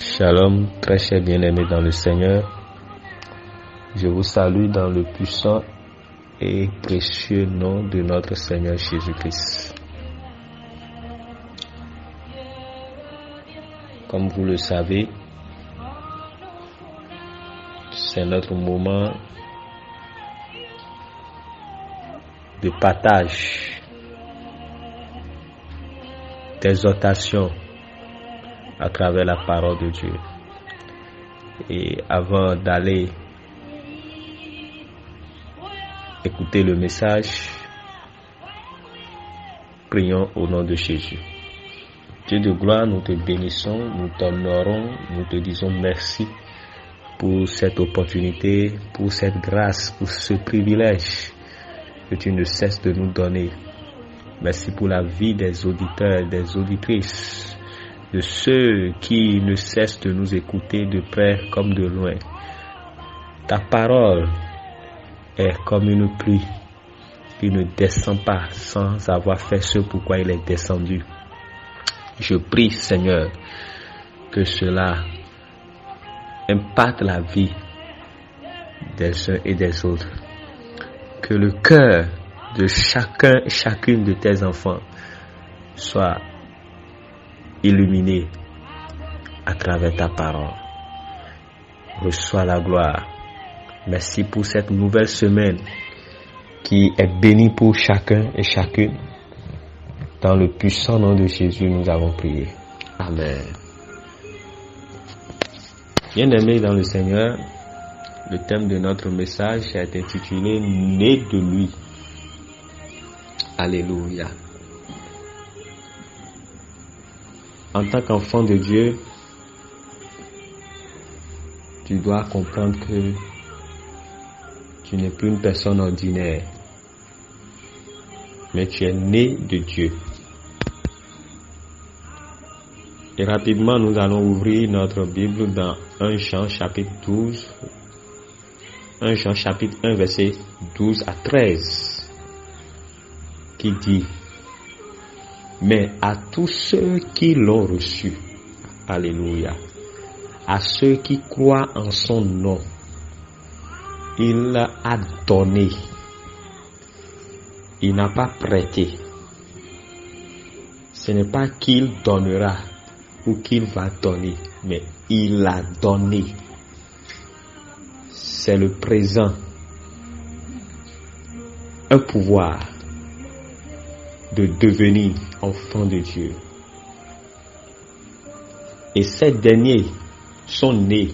Shalom, très chers bien-aimés dans le Seigneur. Je vous salue dans le puissant et précieux nom de notre Seigneur Jésus-Christ. Comme vous le savez, c'est notre moment de partage, d'exhortation à travers la parole de Dieu. Et avant d'aller écouter le message, prions au nom de Jésus. Dieu de gloire, nous te bénissons, nous t'honorons, nous te disons merci pour cette opportunité, pour cette grâce, pour ce privilège que tu ne cesses de nous donner. Merci pour la vie des auditeurs, des auditrices, de ceux qui ne cessent de nous écouter de près comme de loin. Ta parole est comme une pluie qui ne descend pas sans avoir fait ce pourquoi il est descendu. Je prie, Seigneur, que cela impacte la vie des uns et des autres. Que le cœur de chacun et chacune de tes enfants soit illuminé à travers ta parole. Reçois la gloire. Merci pour cette nouvelle semaine qui est bénie pour chacun et chacune. Dans le puissant nom de Jésus, nous avons prié. Amen. Bien-aimés dans le Seigneur, le thème de notre message est intitulé « Né de lui ». Alléluia. En tant qu'enfant de Dieu, tu dois comprendre que tu n'es plus une personne ordinaire, mais tu es né de Dieu. Et rapidement, nous allons ouvrir notre Bible dans 1 Jean chapitre 12, 1 Jean chapitre 1 verset 12 à 13, qui dit: mais à tous ceux qui l'ont reçu, alléluia, à ceux qui croient en son nom, il a donné. Il n'a pas prêté. Ce n'est pas qu'il donnera ou qu'il va donner, mais il a donné. C'est le présent. Un pouvoir de devenir enfant de Dieu. Et ces derniers sont nés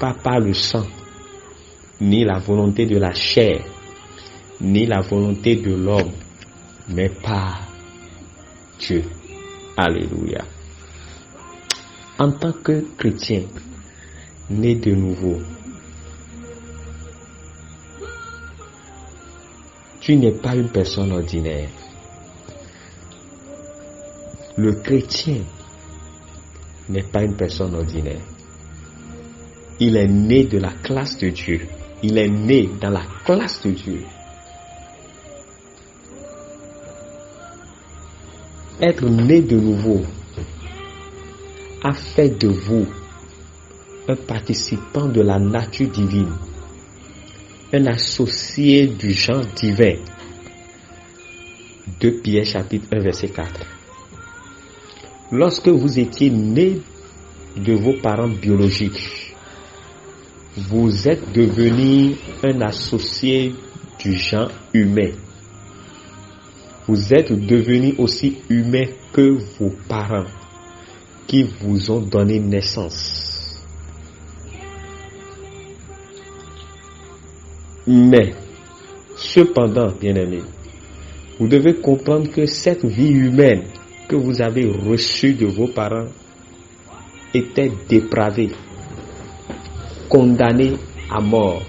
pas par le sang, ni la volonté de la chair, ni la volonté de l'homme, mais par Dieu. Alléluia. En tant que chrétien, né de nouveau, tu n'es pas une personne ordinaire. Le chrétien n'est pas une personne ordinaire. Il est né de la classe de Dieu. Il est né dans la classe de Dieu. Être né de nouveau a fait de vous un participant de la nature divine, un associé du genre divin. 2 Pierre chapitre 1 verset 4. Lorsque vous étiez né de vos parents biologiques, vous êtes devenu un associé du genre humain. Vous êtes devenu aussi humain que vos parents qui vous ont donné naissance. Mais, cependant, bien-aimés, vous devez comprendre que cette vie humaine que vous avez reçue de vos parents était dépravée, condamnée à mort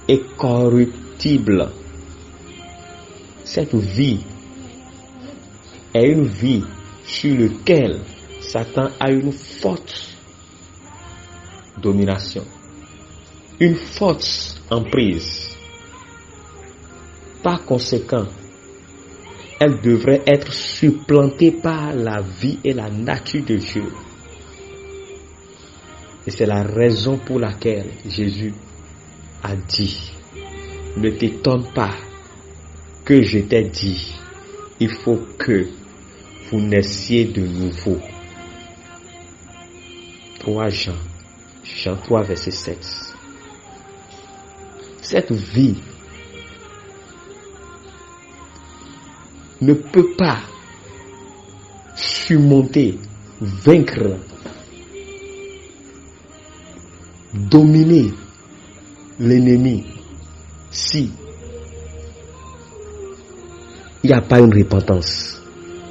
et corruptible. Cette vie est une vie sur laquelle Satan a une forte domination, une forte emprise. Par conséquent, elle devrait être supplantée par la vie et la nature de Dieu. Et c'est la raison pour laquelle Jésus a dit, ne t'étonne pas que je t'ai dit, il faut que vous naissiez de nouveau. 3 Jean 3, verset 7. Cette vie ne peut pas surmonter, vaincre, dominer l'ennemi si il n'y a pas une repentance,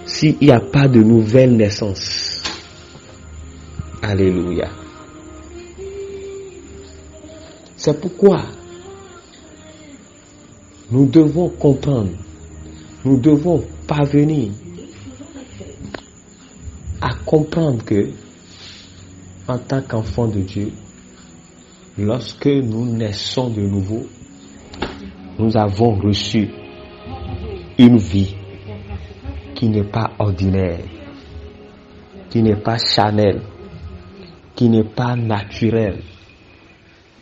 s'il n'y a pas de nouvelle naissance. Alléluia. C'est pourquoi nous devons comprendre, nous devons parvenir à comprendre que, en tant qu'enfant de Dieu, lorsque nous naissons de nouveau, nous avons reçu une vie qui n'est pas ordinaire, qui n'est pas charnelle, qui n'est pas naturelle,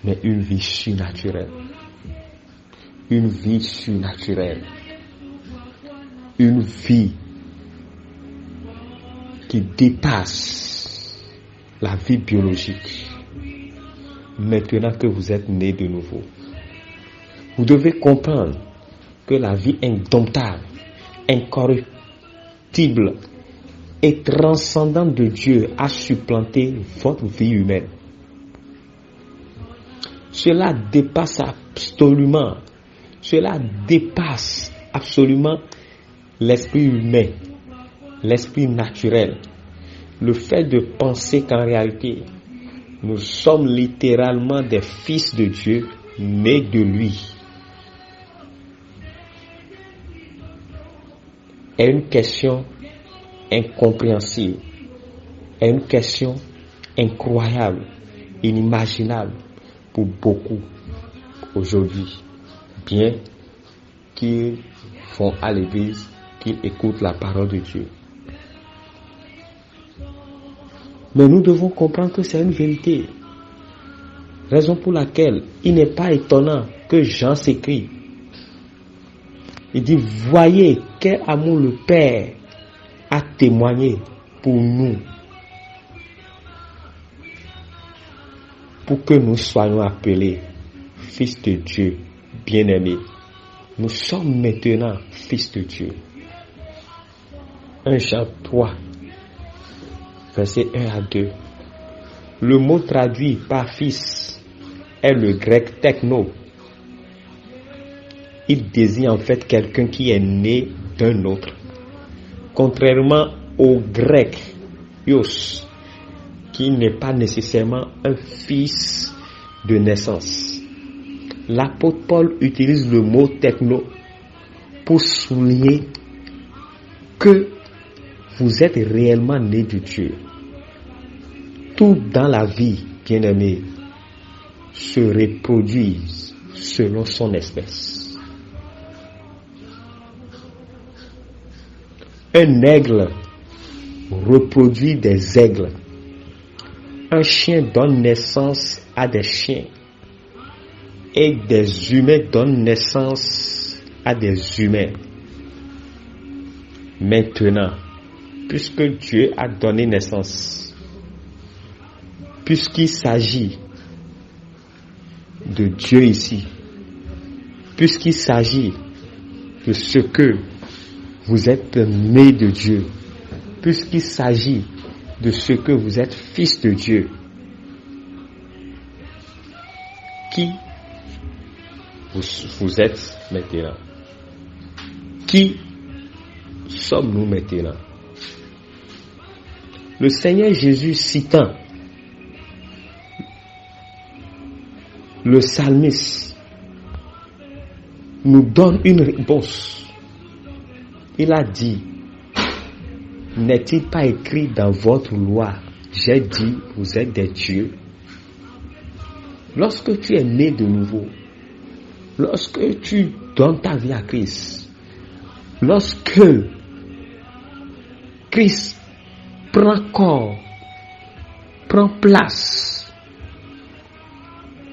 mais une vie surnaturelle. Une vie surnaturelle. Une vie qui dépasse la vie biologique. Maintenant que vous êtes né de nouveau, vous devez comprendre que la vie indomptable, incorruptible et transcendante de Dieu a supplanté votre vie humaine. Cela dépasse absolument l'esprit humain, l'esprit naturel. Le fait de penser qu'en réalité, nous sommes littéralement des fils de Dieu, nés de lui, est une question incompréhensible, est une question incroyable, inimaginable pour beaucoup aujourd'hui, bien qu'ils vont à l'église, qu'ils écoutent la parole de Dieu. Mais nous devons comprendre que c'est une vérité. Raison pour laquelle il n'est pas étonnant que Jean s'écrit. Il dit, voyez quel amour le Père a témoigné pour nous, pour que nous soyons appelés fils de Dieu, bien-aimés. Nous sommes maintenant fils de Dieu. 1 Jean 3, versets 1 à 2. Le mot traduit par fils est le grec techno. Il désigne en fait quelqu'un qui est né d'un autre. Contrairement au grec ios, qui n'est pas nécessairement un fils de naissance. L'apôtre Paul utilise le mot techno pour souligner que vous êtes réellement né de Dieu. Tout dans la vie, bien-aimé, se reproduit selon son espèce. Un aigle reproduit des aigles. Un chien donne naissance à des chiens. Et des humains donnent naissance à des humains. Maintenant, puisque Dieu a donné naissance, puisqu'il s'agit de Dieu ici, puisqu'il s'agit de ce que vous êtes né de Dieu, puisqu'il s'agit de ce que vous êtes fils de Dieu, qui vous êtes maintenant? Qui sommes-nous maintenant? Le Seigneur Jésus, citant le psalmiste, nous donne une réponse. Il a dit, n'est-il pas écrit dans votre loi, j'ai dit, vous êtes des dieux? Lorsque tu es né de nouveau, lorsque tu donnes ta vie à Christ, lorsque Christ prend corps, prend place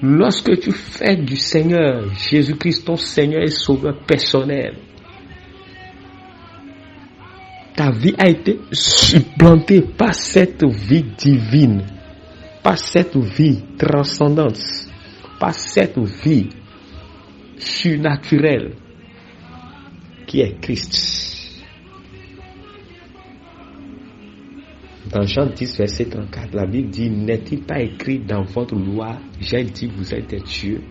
Lorsque tu fais du Seigneur Jésus-Christ ton Seigneur et Sauveur personnel, ta vie a été supplantée par cette vie divine, par cette vie transcendante, par cette vie surnaturelle qui est Christ. Dans Jean 10, verset 34, la Bible dit, n'est-il pas écrit dans votre loi, j'ai dit vous êtes des dieux?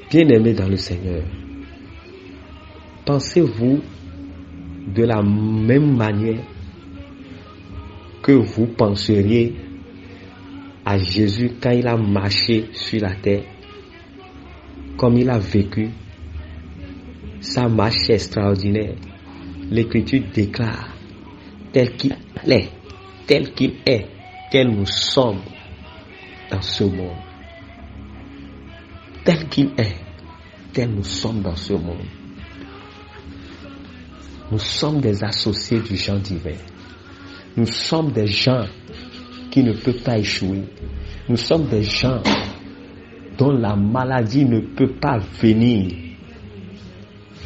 Bien-aimés dans le Seigneur, pensez-vous de la même manière que vous penseriez à Jésus quand il a marché sur la terre, comme il a vécu sa marche extraordinaire? L'Écriture déclare tel qu'il est, tel nous sommes dans ce monde. Tel qu'il est, tel nous sommes dans ce monde. Nous sommes des associés du genre divin. Nous sommes des gens qui ne peuvent pas échouer. Nous sommes des gens dont la maladie ne peut pas venir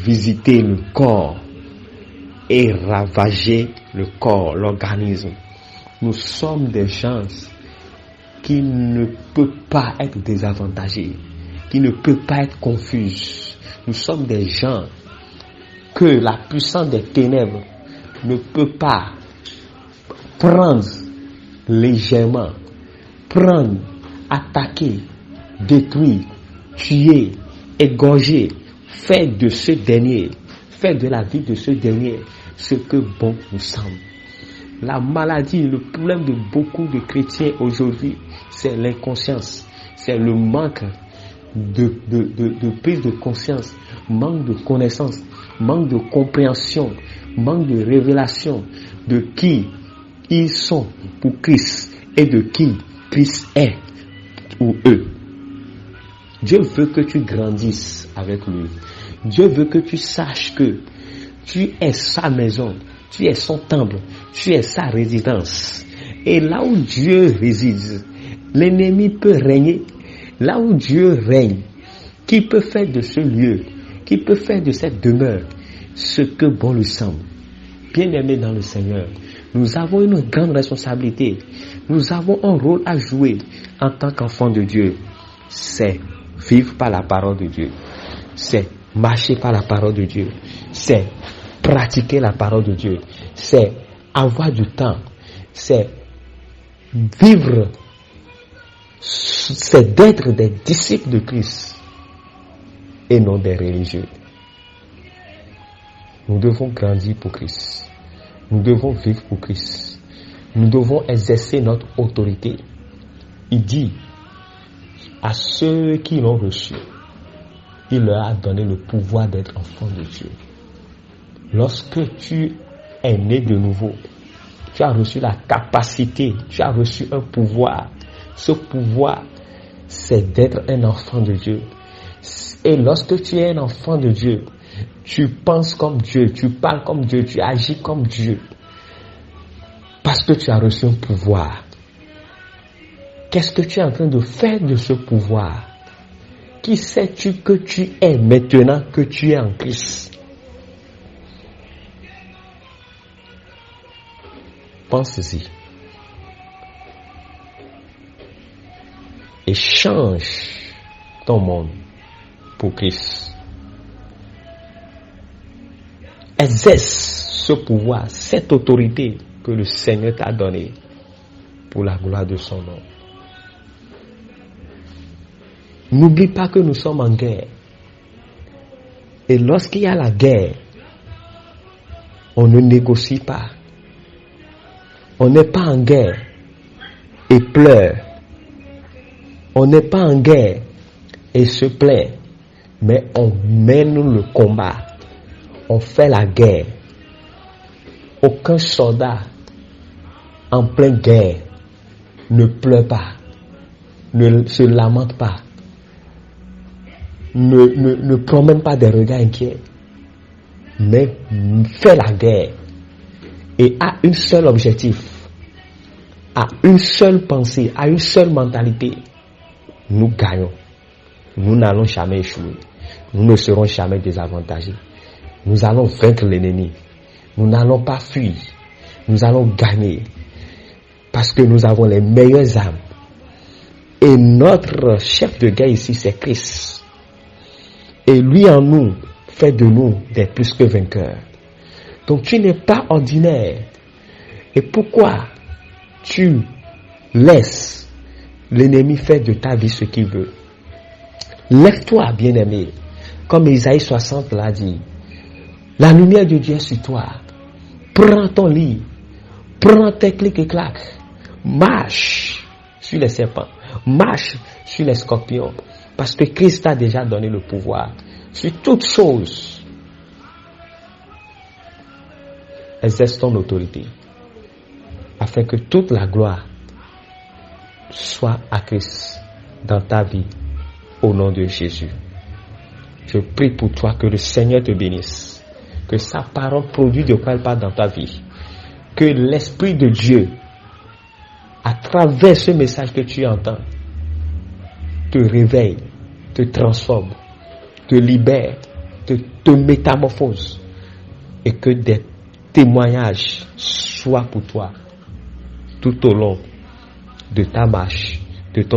visiter le corps et ravager le corps, l'organisme. Nous sommes des gens qui ne peuvent pas être désavantagés, qui ne peuvent pas être confus. Nous sommes des gens que la puissance des ténèbres ne peut pas prendre légèrement, prendre, attaquer, détruire, tuer, égorger, faire de ce dernier, faire de la vie de ce dernier ce que bon nous semble. La maladie, le problème de beaucoup de chrétiens aujourd'hui, c'est l'inconscience, c'est le manque de prise de conscience, manque de connaissance, manque de compréhension, manque de révélation de qui ils sont pour Christ et de qui Christ est ou eux. Dieu veut que tu grandisses avec lui. Dieu veut que tu saches que tu es sa maison, tu es son temple, tu es sa résidence. Et là où Dieu réside, l'ennemi peut régner. Là où Dieu règne, qui peut faire de ce lieu, qui peut faire de cette demeure ce que bon lui semble. Bien-aimés dans le Seigneur, nous avons une grande responsabilité. Nous avons un rôle à jouer en tant qu'enfants de Dieu. C'est vivre par la parole de Dieu. C'est marcher par la parole de Dieu. C'est pratiquer la parole de Dieu. C'est avoir du temps. C'est vivre. C'est d'être des disciples de Christ et non des religieux. Nous devons grandir pour Christ. Nous devons vivre pour Christ. Nous devons exercer notre autorité. Il dit à ceux qui l'ont reçu, il leur a donné le pouvoir d'être enfants de Dieu. Lorsque tu es né de nouveau, tu as reçu la capacité, tu as reçu un pouvoir. Ce pouvoir, c'est d'être un enfant de Dieu. Et lorsque tu es un enfant de Dieu, tu penses comme Dieu, tu parles comme Dieu, tu agis comme Dieu. Parce que tu as reçu un pouvoir. Qu'est-ce que tu es en train de faire de ce pouvoir? Qui sais-tu que tu es maintenant que tu es en Christ? Pense-y. Et change ton monde pour Christ. Exerce ce pouvoir, cette autorité que le Seigneur t'a donnée pour la gloire de son nom. N'oublie pas que nous sommes en guerre. Et lorsqu'il y a la guerre, on ne négocie pas. On n'est pas en guerre et pleure. On n'est pas en guerre et se plaint, mais on mène le combat. On fait la guerre. Aucun soldat en pleine guerre ne pleure pas, ne se lamente pas, ne promène pas des regards inquiets, mais fait la guerre et a un seul objectif: à une seule pensée, à une seule mentalité, nous gagnons. Nous n'allons jamais échouer. Nous ne serons jamais désavantagés. Nous allons vaincre l'ennemi. Nous n'allons pas fuir. Nous allons gagner. Parce que nous avons les meilleures armes. Et notre chef de guerre ici, c'est Christ. Et lui en nous fait de nous des plus que vainqueurs. Donc tu n'es pas ordinaire. Et pourquoi tu laisses l'ennemi faire de ta vie ce qu'il veut? Lève-toi, bien-aimé. Comme Isaïe 60 l'a dit. La lumière de Dieu est sur toi. Prends ton lit. Prends tes clics et claques. Marche sur les serpents. Marche sur les scorpions. Parce que Christ t'a déjà donné le pouvoir sur toutes choses. Exerce ton autorité. Afin que toute la gloire soit à Christ dans ta vie. Au nom de Jésus. Je prie pour toi que le Seigneur te bénisse. Que sa parole produise de quoi elle parle dans ta vie. Que l'Esprit de Dieu, à travers ce message que tu entends, te réveille, te transforme, te libère, te métamorphose. Et que des témoignages soient pour toi tout au long de ta marche, de ton